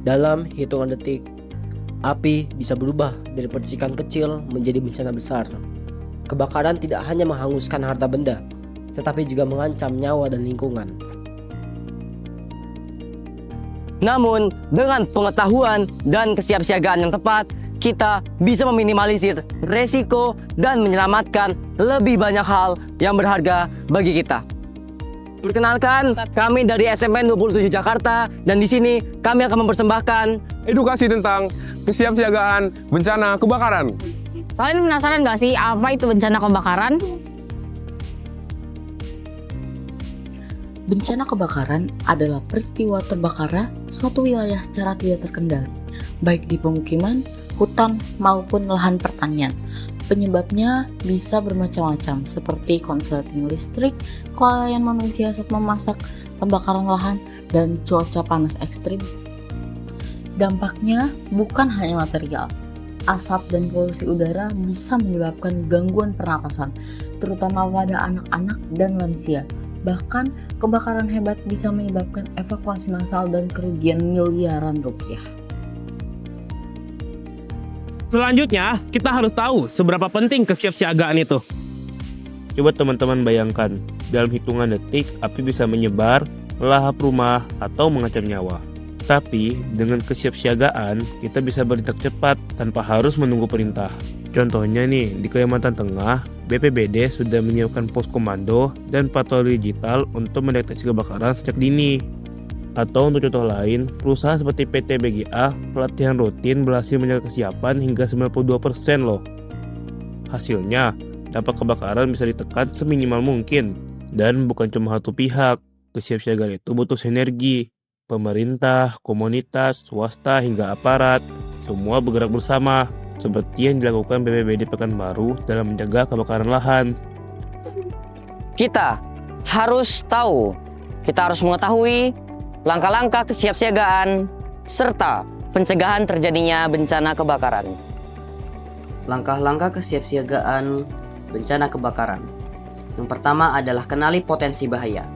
Dalam hitungan detik, api bisa berubah dari percikan kecil menjadi bencana besar. Kebakaran tidak hanya menghanguskan harta benda, tetapi juga mengancam nyawa dan lingkungan. Namun, dengan pengetahuan dan kesiapsiagaan yang tepat, kita bisa meminimalisir resiko dan menyelamatkan lebih banyak hal yang berharga bagi kita. Perkenalkan, kami dari SMN 27 Jakarta, dan di sini kami akan mempersembahkan edukasi tentang kesiapsiagaan bencana kebakaran. Kalian penasaran nggak sih apa itu bencana kebakaran? Bencana kebakaran adalah peristiwa terbakarnya suatu wilayah secara tidak terkendali, baik di pemukiman, hutan, maupun lahan pertanian. Penyebabnya bisa bermacam-macam, seperti konsleting listrik, kelalaian manusia saat memasak, pembakaran lahan, dan cuaca panas ekstrim. Dampaknya bukan hanya material. Asap dan polusi udara bisa menyebabkan gangguan pernapasan, terutama pada anak-anak dan lansia. Bahkan, kebakaran hebat bisa menyebabkan evakuasi massal dan kerugian miliaran rupiah. Selanjutnya, kita harus tahu seberapa penting kesiapsiagaan itu. Coba teman-teman bayangkan, dalam hitungan detik, api bisa menyebar, melahap rumah, atau mengancam nyawa. Tapi, dengan kesiapsiagaan, kita bisa bertindak cepat tanpa harus menunggu perintah. Contohnya nih, di Kalimantan Tengah, BPBD sudah menyiapkan pos komando dan patroli digital untuk mendeteksi kebakaran sejak dini. Atau untuk contoh lain, perusahaan seperti PT BGA pelatihan rutin berhasil menjaga kesiapan hingga 92% loh. Hasilnya, dampak kebakaran bisa ditekan seminimal mungkin. Dan bukan cuma satu pihak, kesiapsiagaan itu butuh sinergi. Pemerintah, komunitas, swasta, hingga aparat, semua bergerak bersama, seperti yang dilakukan BPBD Pekanbaru dalam menjaga kebakaran lahan. kita harus tahu, kita harus mengetahui langkah-langkah kesiapsiagaan serta pencegahan terjadinya bencana kebakaran. Langkah-langkah kesiapsiagaan bencana kebakaran. Yang pertama adalah kenali potensi bahaya.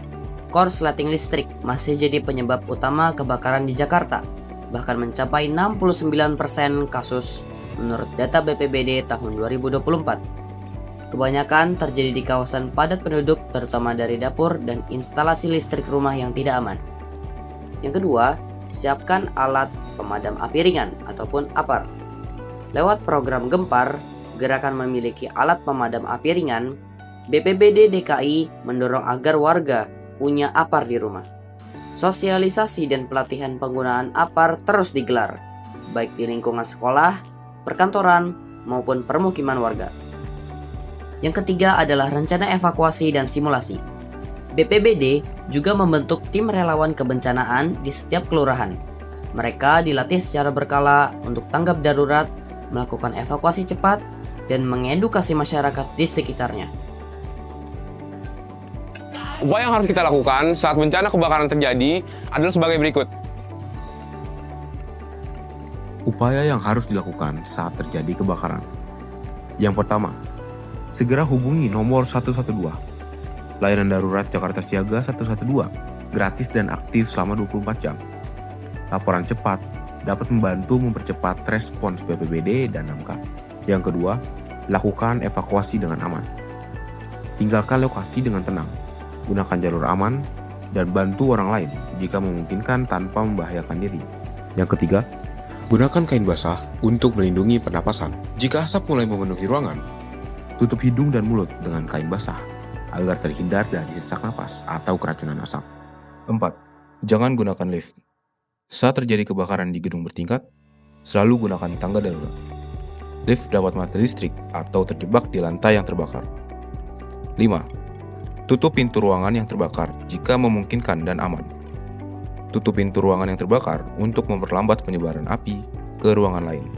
Korsleting listrik masih jadi penyebab utama kebakaran di Jakarta, bahkan mencapai 69% kasus menurut data BPBD tahun 2024. Kebanyakan terjadi di kawasan padat penduduk, terutama dari dapur dan instalasi listrik rumah yang tidak aman. Yang kedua, siapkan alat pemadam api ringan ataupun APAR. Lewat program Gempar, gerakan memiliki alat pemadam api ringan, BPBD DKI mendorong agar warga punya APAR di rumah. Sosialisasi dan pelatihan penggunaan APAR terus digelar, baik di lingkungan sekolah, perkantoran, maupun permukiman warga. Yang ketiga adalah rencana evakuasi dan simulasi. BPBD juga membentuk tim relawan kebencanaan di setiap kelurahan. Mereka dilatih secara berkala untuk tanggap darurat, melakukan evakuasi cepat, dan mengedukasi masyarakat di sekitarnya. Upaya yang harus kita lakukan saat bencana kebakaran terjadi adalah sebagai berikut. Upaya yang harus dilakukan saat terjadi kebakaran. Yang pertama, segera hubungi nomor 112. Layanan darurat Jakarta Siaga 112, gratis dan aktif selama 24 jam. Laporan cepat dapat membantu mempercepat respons BPBD dan Damkar. Yang kedua, lakukan evakuasi dengan aman. Tinggalkan lokasi dengan tenang. Gunakan jalur aman, dan bantu orang lain jika memungkinkan tanpa membahayakan diri. Yang ketiga, gunakan kain basah untuk melindungi pernapasan. Jika asap mulai memenuhi ruangan, tutup hidung dan mulut dengan kain basah agar terhindar dari sesak napas atau keracunan asap. 4. Jangan gunakan lift. Saat terjadi kebakaran di gedung bertingkat, selalu gunakan tangga darurat. Lift dapat mati listrik atau terjebak di lantai yang terbakar. 5. Tutup pintu ruangan yang terbakar jika memungkinkan dan aman. Tutup pintu ruangan yang terbakar untuk memperlambat penyebaran api ke ruangan lain.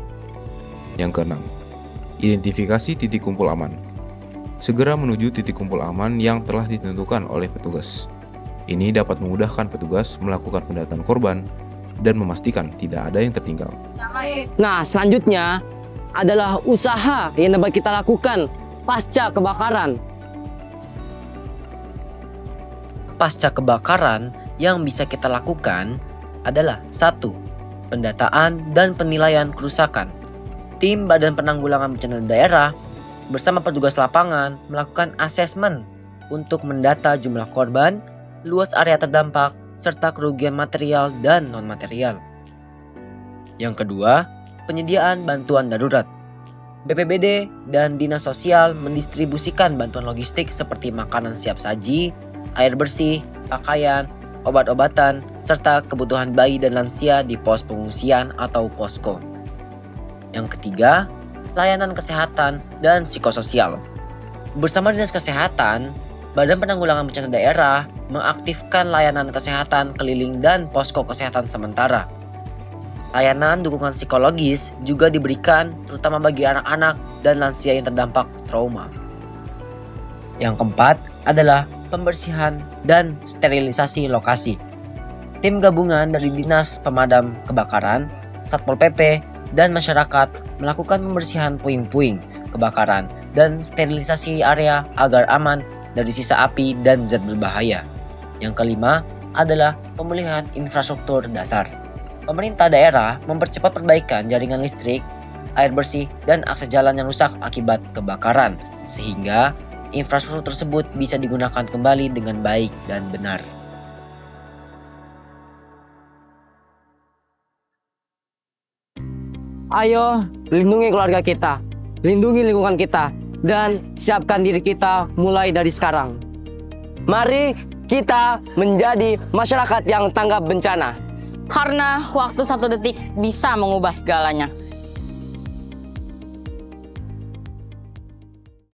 Yang keenam, identifikasi titik kumpul aman. Segera menuju titik kumpul aman yang telah ditentukan oleh petugas. Ini dapat memudahkan petugas melakukan pendataan korban dan memastikan tidak ada yang tertinggal. Nah, selanjutnya adalah usaha yang dapat kita lakukan pasca kebakaran. Pasca kebakaran yang bisa kita lakukan adalah 1. pendataan, dan penilaian kerusakan. Tim Badan Penanggulangan Bencana Daerah bersama petugas lapangan melakukan asesmen untuk mendata jumlah korban, luas area terdampak, serta kerugian material dan non-material. Yang kedua, penyediaan bantuan darurat. BPBD dan Dinas Sosial mendistribusikan bantuan logistik seperti makanan siap saji, air bersih, pakaian, obat-obatan, serta kebutuhan bayi dan lansia di pos pengungsian atau posko. Yang ketiga, layanan kesehatan dan psikososial. Bersama Dinas Kesehatan, Badan Penanggulangan Bencana Daerah mengaktifkan layanan kesehatan keliling dan posko kesehatan sementara. Layanan dukungan psikologis juga diberikan terutama bagi anak-anak dan lansia yang terdampak trauma. Yang keempat adalah pembersihan dan sterilisasi lokasi. Tim gabungan dari Dinas Pemadam Kebakaran, Satpol PP, dan masyarakat melakukan pembersihan puing-puing kebakaran dan sterilisasi area agar aman dari sisa api dan zat berbahaya. Yang kelima adalah pemulihan infrastruktur dasar. Pemerintah daerah mempercepat perbaikan jaringan listrik, air bersih, dan akses jalan yang rusak akibat kebakaran, sehingga infrastruktur tersebut bisa digunakan kembali dengan baik dan benar. Ayo, lindungi keluarga kita, lindungi lingkungan kita, dan siapkan diri kita mulai dari sekarang. Mari kita menjadi masyarakat yang tanggap bencana. Karena waktu 1 detik bisa mengubah segalanya.